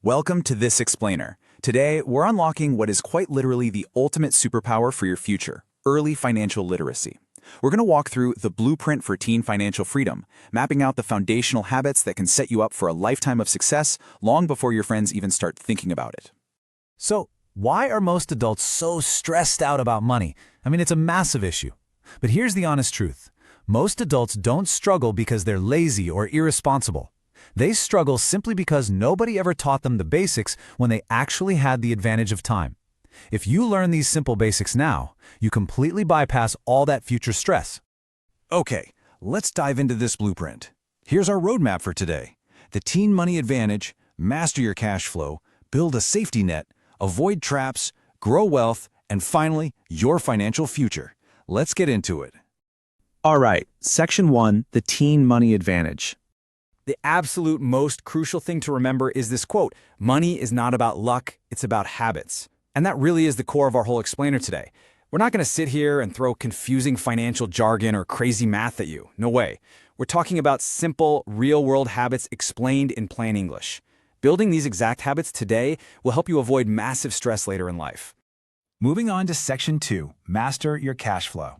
Welcome to This Explainer. Today, we're unlocking what is quite literally the ultimate superpower for your future, early financial literacy. We're going to walk through the blueprint for teen financial freedom, mapping out the foundational habits that can set you up for a lifetime of success long before your friends even start thinking about it. So, why are most adults so stressed out about money? I mean, it's a massive issue. But here's the honest truth. Most adults don't struggle because they're lazy or irresponsible. They struggle simply because nobody ever taught them the basics when they actually had the advantage of time. If you learn these simple basics now, you completely bypass all that future stress. Okay, let's dive into this blueprint. Here's our roadmap for today. The teen money advantage, master your cash flow, build a safety net, avoid traps, grow wealth, and finally, your financial future. Let's get into it. All right, Section 1, the teen money advantage. The absolute most crucial thing to remember is this quote, money is not about luck, it's about habits. And that really is the core of our whole explainer today. We're not going to sit here and throw confusing financial jargon or crazy math at you. No way. We're talking about simple, real-world habits explained in plain English. Building these exact habits today will help you avoid massive stress later in life. Moving on to Section 2, master your cash flow.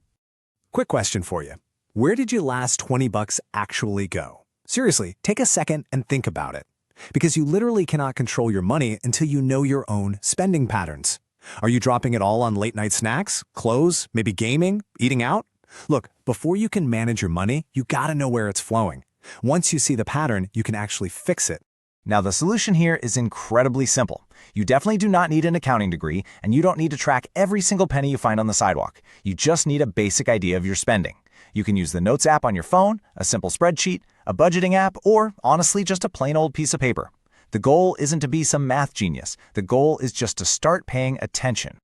Quick question for you. Where did your last 20 bucks actually go? Seriously, take a second and think about it. Because you literally cannot control your money until you know your own spending patterns. Are you dropping it all on late-night snacks, clothes, maybe gaming, eating out? Look, before you can manage your money, you gotta know where it's flowing. Once you see the pattern, you can actually fix it. Now, the solution here is incredibly simple. You definitely do not need an accounting degree, and you don't need to track every single penny you find on the sidewalk. You just need a basic idea of your spending. You can use the Notes app on your phone, a simple spreadsheet, a budgeting app, or honestly, just a plain old piece of paper. The goal isn't to be some math genius. The goal is just to start paying attention.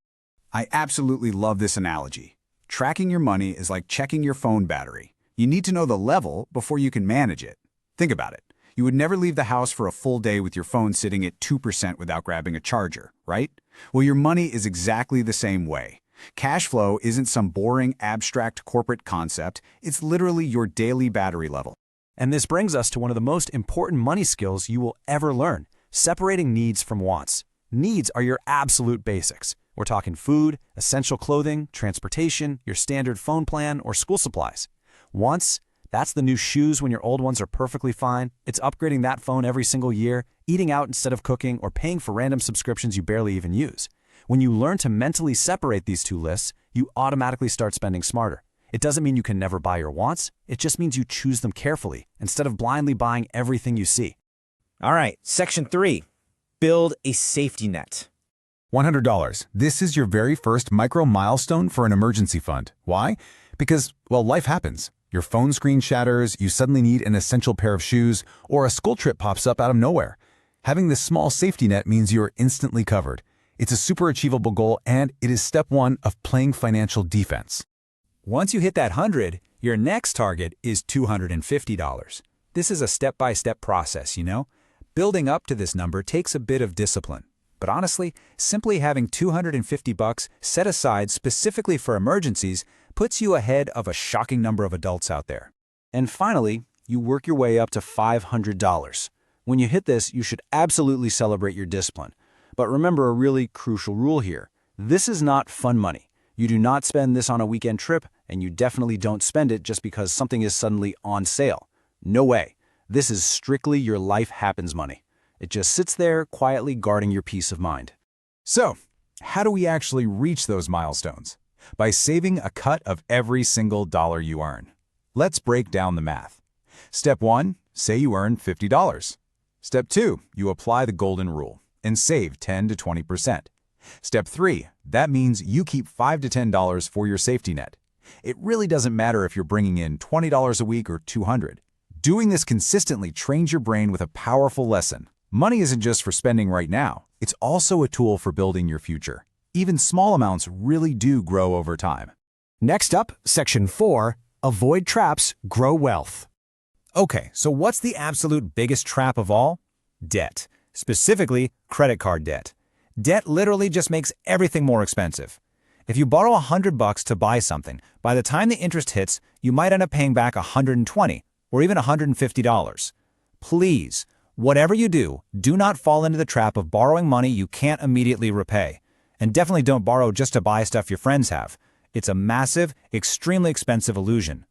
I absolutely love this analogy. Tracking your money is like checking your phone battery. You need to know the level before you can manage it. Think about it. You would never leave the house for a full day with your phone sitting at 2% without grabbing a charger, right? Well, your money is exactly the same way. Cash flow isn't some boring, abstract corporate concept. It's literally your daily battery level. And this brings us to one of the most important money skills you will ever learn, separating needs from wants. Needs are your absolute basics. We're talking food, essential clothing, transportation, your standard phone plan, or school supplies. Wants, that's the new shoes when your old ones are perfectly fine. It's upgrading that phone every single year, eating out instead of cooking, or paying for random subscriptions you barely even use. When you learn to mentally separate these two lists, you automatically start spending smarter. It doesn't mean you can never buy your wants. It just means you choose them carefully instead of blindly buying everything you see. All right, Section 3, build a safety net. $100. This is your very first micro milestone for an emergency fund. Why? Because, well, life happens. Your phone screen shatters, you suddenly need an essential pair of shoes, or a school trip pops up out of nowhere. Having this small safety net means you're instantly covered. It's a super achievable goal, and it is step one of playing financial defense. Once you hit that 100, your next target is $250. This is a step-by-step process, you know? Building up to this number takes a bit of discipline. But honestly, simply having $250 set aside specifically for emergencies puts you ahead of a shocking number of adults out there. And finally, you work your way up to $500. When you hit this, you should absolutely celebrate your discipline. But remember a really crucial rule here. This is not fun money. You do not spend this on a weekend trip, and you definitely don't spend it just because something is suddenly on sale. No way. This is strictly your life happens money. It just sits there quietly guarding your peace of mind. So, how do we actually reach those milestones? By saving a cut of every single dollar you earn. Let's break down the math. Step 1, say you earn $50. Step 2, you apply the golden rule and save 10 to 20%. Step 3, that means you keep $5 to $10 for your safety net. It really doesn't matter if you're bringing in $20 a week or $200. Doing this consistently trains your brain with a powerful lesson. Money isn't just for spending right now. It's also a tool for building your future. Even small amounts really do grow over time. Next up, Section 4, avoid traps, grow wealth. Okay, so what's the absolute biggest trap of all? Debt. Specifically, credit card debt. Debt literally just makes everything more expensive. If you borrow $100 to buy something, by the time the interest hits, you might end up paying back $120 or even $150. Please, Whatever you do, do not fall into the trap of borrowing money you can't immediately repay. And definitely don't borrow just to buy stuff your friends have. It's a massive, extremely expensive illusion.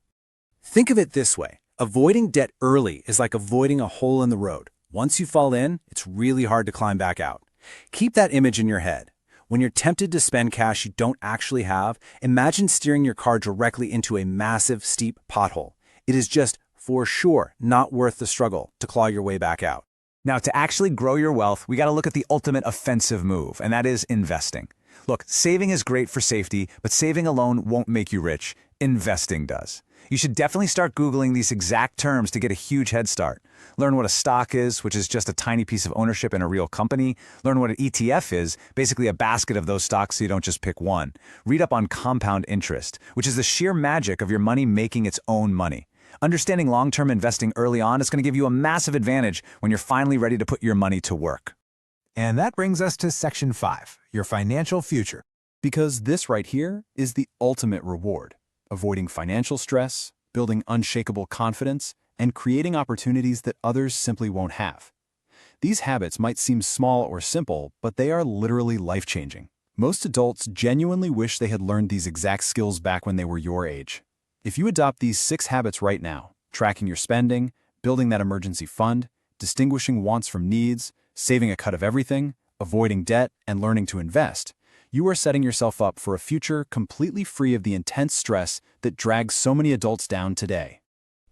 Think of it this way. Avoiding debt early is like avoiding a hole in the road. Once you fall in, it's really hard to climb back out. Keep that image in your head. When you're tempted to spend cash you don't actually have, imagine steering your car directly into a massive, steep pothole. It is just, for sure, not worth the struggle to claw your way back out. Now, to actually grow your wealth, we got to look at the ultimate offensive move, and that is investing. Look, saving is great for safety, but saving alone won't make you rich. Investing does. You should definitely start Googling these exact terms to get a huge head start. Learn what a stock is, which is just a tiny piece of ownership in a real company. Learn what an ETF is, basically a basket of those stocks so you don't just pick one. Read up on compound interest, which is the sheer magic of your money making its own money. Understanding long-term investing early on is going to give you a massive advantage when you're finally ready to put your money to work. And that brings us to Section 5, your financial future. Because this right here is the ultimate reward. Avoiding financial stress, building unshakable confidence, and creating opportunities that others simply won't have. These habits might seem small or simple, but they are literally life-changing. Most adults genuinely wish they had learned these exact skills back when they were your age. If you adopt these 6 habits right now, tracking your spending, building that emergency fund, distinguishing wants from needs, saving a cut of everything, avoiding debt, and learning to invest, you are setting yourself up for a future completely free of the intense stress that drags so many adults down today.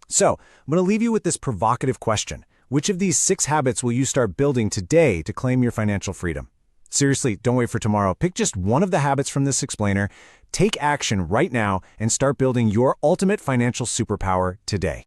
So, I'm going to leave you with this provocative question. Which of these 6 habits will you start building today to claim your financial freedom? Seriously, don't wait for tomorrow. Pick just one of the habits from this explainer, take action right now, and start building your ultimate financial superpower today.